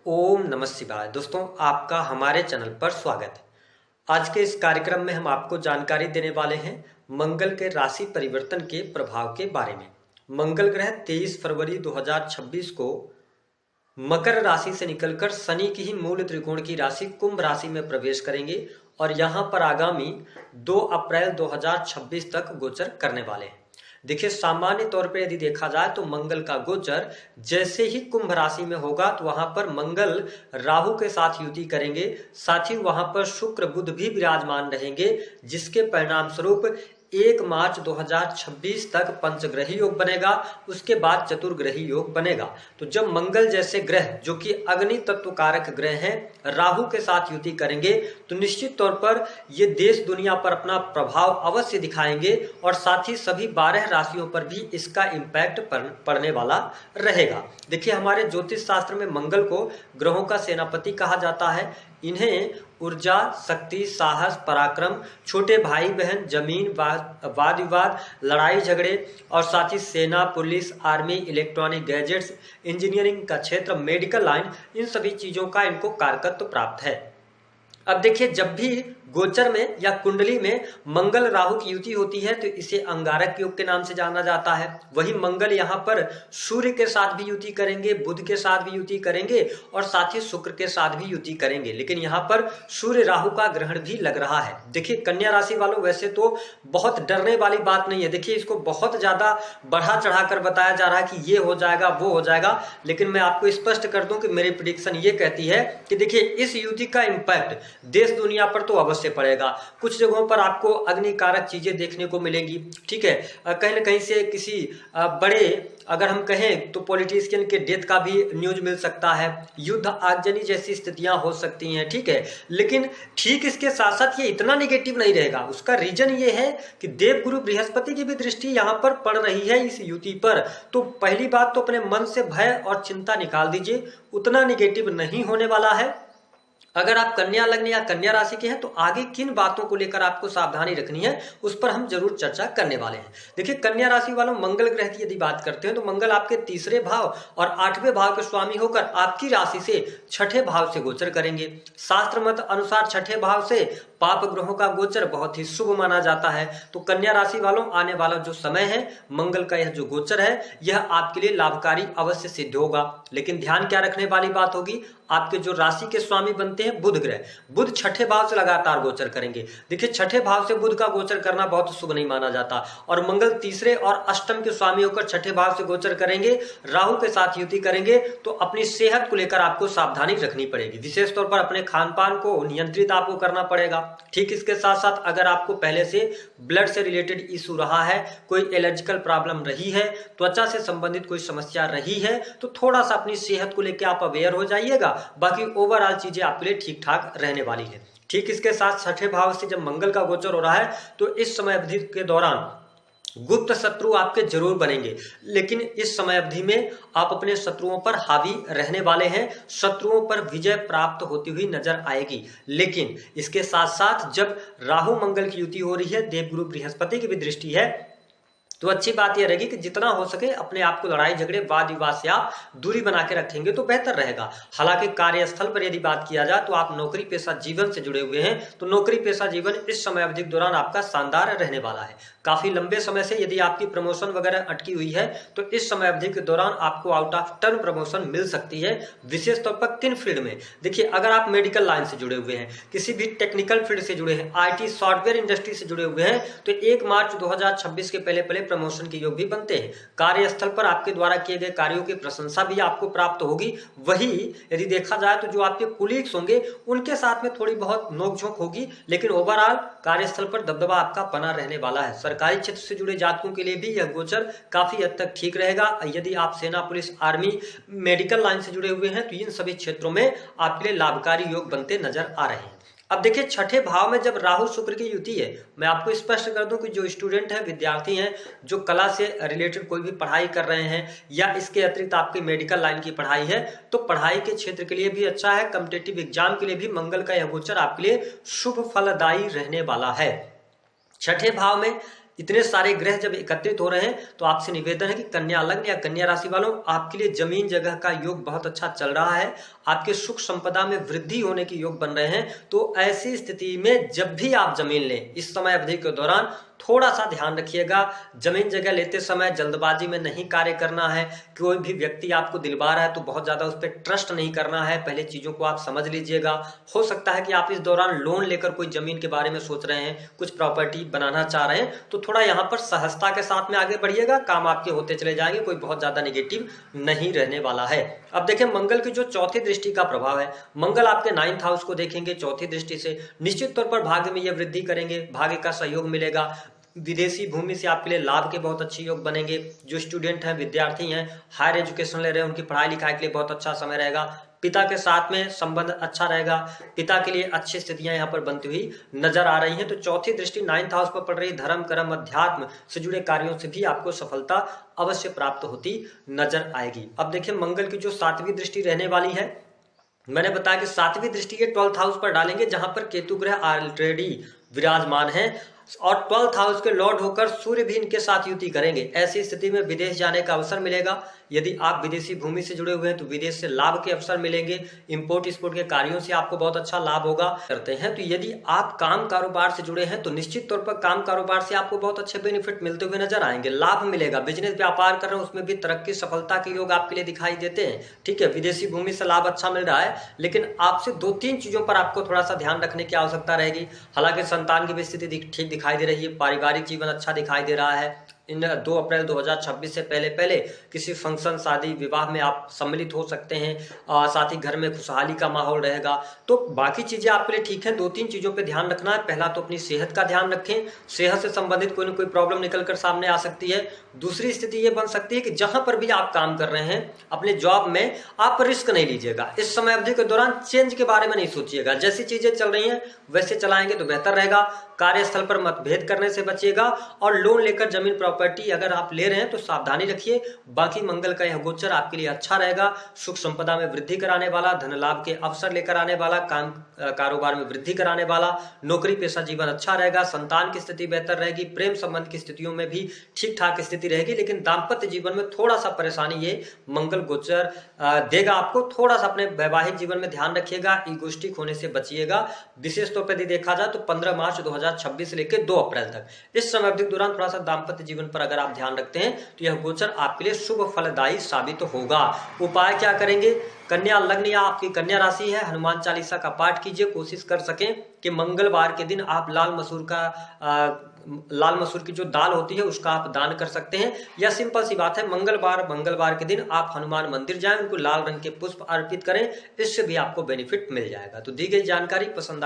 ओम नमः शिवाय। दोस्तों, आपका हमारे चैनल पर स्वागत है। आज के इस कार्यक्रम में हम आपको जानकारी देने वाले हैं मंगल के राशि परिवर्तन के प्रभाव के बारे में। मंगल ग्रह 23 फरवरी 2026 को मकर राशि से निकलकर शनि की ही मूल त्रिकोण की राशि कुंभ राशि में प्रवेश करेंगे और यहां पर आगामी 2 अप्रैल 2026 तक गोचर करने वाले हैं। देखिए, सामान्य तौर पर यदि देखा जाए तो मंगल का गोचर जैसे ही कुंभ राशि में होगा तो वहां पर मंगल राहु के साथ युति करेंगे, साथ ही वहां पर शुक्र बुध भी विराजमान रहेंगे, जिसके परिणाम स्वरूप 1 मार्च 2026 तक पंचग्रही योग बनेगा। उसके बाद चतुर्ग्रही योग बनेगा। तो जब मंगल जैसे ग्रह जो कि अग्नि तत्व कारक ग्रह हैं राहु के साथ युति करेंगे तो निश्चित तौर पर ये देश दुनिया पर अपना प्रभाव अवश्य दिखाएंगे और साथ ही सभी 12 राशियों पर भी इसका इम्पैक्ट पड़ने वाला रहेगा। देखिए, हमारे ज्योतिष शास्त्र में मंगल को ग्रहों का सेनापति कहा जाता है। इन्हें ऊर्जा, शक्ति, साहस, पराक्रम, छोटे भाई बहन, जमीन, वाद विवाद, लड़ाई झगड़े और साथ ही सेना, police, army, electronic gadgets, engineering का क्षेत्र, मेडिकल लाइन, इन सभी चीजों का इनको कारकत्व प्राप्त है। अब देखिए, जब भी गोचर में या कुंडली में मंगल राहु की युति होती है तो इसे अंगारक योग के नाम से जाना जाता है। वही मंगल यहाँ पर सूर्य के साथ भी युति करेंगे, बुध के साथ भी युति करेंगे और साथ ही शुक्र के साथ भी युति करेंगे, लेकिन यहाँ पर सूर्य राहु का ग्रहण भी लग रहा है। देखिए, कन्या राशि वालों, वैसे तो बहुत डरने वाली बात नहीं है। देखिए, इसको बहुत ज्यादा बढ़ा चढ़ाकर बताया जा रहा है कि ये हो जाएगा, वो हो जाएगा, लेकिन मैं आपको स्पष्ट कर दूं कि मेरी प्रेडिक्शन ये कहती है कि देखिए, इस युति का इंपैक्ट देश दुनिया पर तो अवश्य पड़ेगा। कुछ जगहों पर आपको अग्निकारक चीजें देखने को मिलेगी, ठीक है। कहीं ना कहीं से किसी बड़े, अगर हम कहें तो पॉलिटिशियन के डेथ का भी न्यूज मिल सकता है, युद्ध आगजनी जैसी स्थितियां हो सकती हैं, ठीक है। लेकिन ठीक इसके साथ साथ ये इतना निगेटिव नहीं रहेगा। उसका रीजन ये है कि देवगुरु बृहस्पति की भी दृष्टि यहां पर पड़ रही है इस युति पर। तो पहली बात तो अपने मन से भय और चिंता निकाल दीजिए, उतना निगेटिव नहीं होने वाला है। अगर आप कन्या लग्न या कन्या राशि के हैं तो आगे किन बातों को लेकर आपको सावधानी रखनी है उस पर हम जरूर चर्चा करने वाले हैं। देखिए, कन्या राशि वालों, मंगल ग्रह की यदि बात करते हैं तो मंगल आपके तीसरे भाव और 8वें भाव के स्वामी होकर आपकी राशि से 6ठे भाव से गोचर करेंगे। शास्त्र मत अनुसार 6ठे भाव से पाप ग्रहों का गोचर बहुत ही शुभ माना जाता है। तो कन्या राशि वालों, आने वाला जो समय है, मंगल का यह जो गोचर है, यह आपके लिए लाभकारी अवश्य सिद्ध होगा। लेकिन ध्यान क्या रखने वाली बात होगी, आपके जो राशि के स्वामी बनते हैं बुध ग्रह, बुध 6ठे भाव से लगातार गोचर करेंगे। देखिए, 6ठे भाव से बुध का गोचर करना बहुत शुभ नहीं माना जाता और मंगल तीसरे और अष्टम के स्वामी होकर 6ठे भाव से गोचर करेंगे, राहु के साथ युति करेंगे। तो अपनी सेहत को लेकर आपको सावधानी रखनी पड़ेगी। विशेष तौर पर अपने खान पान को नियंत्रित आपको करना पड़ेगा। ठीक इसके साथ साथ अगर आपको पहले से ब्लड से रिलेटेड इशू रहा है, कोई एलर्जिकल प्रॉब्लम रही है, त्वचा से संबंधित कोई समस्या रही है, तो थोड़ा सा अपनी सेहत को लेकर आप अवेयर हो जाइएगा। बाकी ओवरऑल चीजें आपके लिए ठीक ठाक रहने वाली है। ठीक इसके साथ 6ठे भाव से जब मंगल का गोचर हो रहा है तो इस समय अवधि के दौरान गुप्त शत्रु आपके जरूर बनेंगे, लेकिन इस समय अवधि में आप अपने शत्रुओं पर हावी रहने वाले हैं। शत्रुओं पर विजय प्राप्त होती हुई नजर आएगी। लेकिन इसके साथ साथ जब राहु मंगल की युति हो रही है, देवगुरु बृहस्पति की भी दृष्टि है, तो अच्छी बात यह रहेगी कि जितना हो सके अपने आप को लड़ाई झगड़े वाद विवाद से आप दूरी बना के रखेंगे तो बेहतर रहेगा। हालांकि कार्यस्थल पर यदि बात किया जाए तो आप नौकरी पेशा जीवन से जुड़े हुए हैं तो नौकरी पेशा जीवन इस समय अवधि के दौरान आपका शानदार रहने वाला है। काफी लंबे समय से यदि आपकी प्रमोशन वगैरह अटकी हुई है तो इस समय अवधि के दौरान आपको आउट ऑफ टर्न प्रमोशन मिल सकती है। विशेष तौर पर किन फील्ड में, देखिए, अगर आप मेडिकल लाइन से जुड़े हुए हैं, किसी भी टेक्निकल फील्ड से जुड़े हैं, IT सॉफ्टवेयर इंडस्ट्री से जुड़े हुए हैं, तो 1 मार्च 2026 के पहले प्रमोशन के योग भी बनते हैं। कार्यस्थल पर आपके द्वारा किए गए कार्यों की प्रशंसा भी आपको प्राप्त होगी। वही यदि देखा जाए तो जो आपके कुलीग्स होंगे उनके साथ में थोड़ी बहुत नोकझोंक होगी, लेकिन ओवरऑल कार्यस्थल पर दबदबा आपका बना रहने वाला है। सरकारी क्षेत्र से जुड़े जातकों के लिए भी यह गोचर काफी हद तक ठीक रहेगा। यदि आप सेना, पुलिस, आर्मी, मेडिकल लाइन से जुड़े हुए हैं तो इन सभी क्षेत्रों में आपके लिए लाभकारी योग बनते नजर आ रहे हैं। अब देखिए, 6ठे भाव में जब राहु शुक्र की युति है, मैं आपको स्पष्ट कर दूं कि जो स्टूडेंट है, विद्यार्थी हैं, जो कला से रिलेटेड कोई भी पढ़ाई कर रहे हैं या इसके अतिरिक्त आपकी मेडिकल लाइन की पढ़ाई है, तो पढ़ाई के क्षेत्र के लिए भी अच्छा है। कॉम्पिटिटिव एग्जाम के लिए भी मंगल का यह गोचर आपके लिए शुभ फलदायी रहने वाला है। 6ठे भाव में इतने सारे ग्रह जब एकत्रित हो रहे हैं तो आपसे निवेदन है कि कन्या लग्न या कन्या राशि वालों, आपके लिए जमीन जगह का योग बहुत अच्छा चल रहा है। आपके सुख संपदा में वृद्धि होने के योग बन रहे हैं। तो ऐसी स्थिति में जब भी आप जमीन लें, इस समय अवधि के दौरान थोड़ा सा ध्यान रखिएगा। जमीन जगह लेते समय जल्दबाजी में नहीं कार्य करना है। कोई भी व्यक्ति आपको दिलवा रहा है तो बहुत ज्यादा उस पर ट्रस्ट नहीं करना है। पहले चीजों को आप समझ लीजिएगा। हो सकता है कि आप इस दौरान लोन लेकर कोई जमीन के बारे में सोच रहे हैं, कुछ प्रॉपर्टी बनाना चाह रहे हैं, तो थोड़ा यहाँ पर सहजता के साथ में आगे बढ़िएगा। काम आपके होते चले जाएंगे, कोई बहुत ज्यादा नेगेटिव नहीं रहने वाला है। अब देखें मंगल की जो चौथी दृष्टि का प्रभाव है, मंगल आपके 9th हाउस को देखेंगे चौथी दृष्टि से, निश्चित तौर पर भाग्य में यह वृद्धि करेंगे। भाग्य का सहयोग मिलेगा। विदेशी भूमि से आपके लिए लाभ के बहुत अच्छे योग बनेंगे। जो स्टूडेंट हैं, विद्यार्थी हैं, हायर एजुकेशन ले रहे हैं, उनकी पढ़ाई लिखाई के लिए बहुत अच्छा समय रहेगा। पिता के साथ में संबंध अच्छा रहेगा। पिता के लिए अच्छी स्थितियां यहाँ पर बनती हुई नजर आ रही हैं। तो चौथी दृष्टि 9th हाउस पर पड़ रही, धर्म कर्म अध्यात्म से जुड़े कार्यों से भी आपको सफलता अवश्य प्राप्त होती नजर आएगी। अब देखिए मंगल की जो 7वीं दृष्टि रहने वाली है, मैंने बताया कि 7वीं दृष्टि ये 12th हाउस पर डालेंगे, जहां पर केतु ग्रह ऑलरेडी विराजमान है और 12th हाउस के लॉर्ड होकर सूर्य भी इनके साथ युति करेंगे। ऐसी स्थिति में विदेश जाने का अवसर मिलेगा। यदि आप विदेशी भूमि से जुड़े हुए हैं तो विदेश से लाभ के अवसर मिलेंगे। इंपोर्ट एक्सपोर्ट के कार्यों से आपको बहुत अच्छा लाभ होगा। करते हैं तो यदि आप काम कारोबार से जुड़े हैं तो निश्चित तौर पर काम कारोबार से आपको बहुत अच्छे बेनिफिट मिलते हुए नजर आएंगे। लाभ मिलेगा। बिजनेस व्यापार कर रहे हैं उसमें भी तरक्की सफलता के योग आपके लिए दिखाई देते हैं। ठीक है, विदेशी भूमि से लाभ अच्छा मिल रहा है, लेकिन आपसे 2-3 चीजों पर आपको थोड़ा सा ध्यान रखने की आवश्यकता रहेगी। हालांकि संतान की भी स्थिति ठीक दिखाई दे रही है। पारिवारिक जीवन अच्छा दिखाई दे रहा है। इन 2 अप्रैल 2026 से पहले किसी फंक्शन, शादी, विवाह में आप सम्मिलित हो सकते हैं। साथ ही घर में खुशहाली का माहौल रहेगा। तो बाकी चीजें आपके लिए ठीक है। 2-3 चीजों पे ध्यान रखना है। पहला तो अपनी सेहत का ध्यान रखें। सेहत से संबंधित कोई ना कोई प्रॉब्लम निकल कर सामने आ सकती है। दूसरी स्थिति ये बन सकती है कि जहां पर भी आप काम कर रहे हैं अपने जॉब में, आप रिस्क नहीं लीजिएगा। इस समय अवधि के दौरान चेंज के बारे में नहीं सोचिएगा। जैसी चीजें चल रही हैं वैसे चलाएंगे तो बेहतर रहेगा। कार्यस्थल पर मतभेद करने से बचिएगा और लोन लेकर जमीन प्रॉपर्टी अगर आप ले रहे हैं तो सावधानी रखिए। बाकी मंगल का यह गोचर आपके लिए अच्छा रहेगा। सुख संपदा में वृद्धि कराने वाला, धन लाभ के अवसर लेकर आने वाला, काम कारोबार में वृद्धि कराने वाला, नौकरी पेशा जीवन अच्छा रहेगा। संतान की स्थिति बेहतर रहेगी। प्रेम संबंध की स्थितियों में भी ठीक ठाक स्थिति रहेगी, लेकिन दाम्पत्य जीवन में थोड़ा सा परेशानी ये मंगल गोचर देगा आपको। थोड़ा सा अपने वैवाहिक जीवन में ध्यान रखिएगा। ईगोस्टिक होने से बचिएगा। विशेष तौर पर यदि देखा जाए तो 15 मार्च 2026 से लेकर 2 अप्रैल तक इस समय अवधि के दौरान थोड़ा सा दाम्पत्य जीवन पर अगर आप ध्यान रखते हैं तो यह गोचर आपके लिए शुभ फलदायी साबित होगा। उपाय क्या करेंगे? कन्या लग्न या आपकी कन्या राशि है, हनुमान चालीसा का पाठ कीजिए। कोशिश कर सकें कि मंगलवार के दिन आप लाल मसूर की जो दाल होती है उसका आप दान कर सकते हैं। या सिंपल सी बात है, मंगलवार के दिन आप हनुमान मंदिर जाएं, उनको लाल रंग के पुष्प अर्पित करें। इससे भी आपको बेनिफिट मिल जाएगा। तो दी गई जानकारी पसंद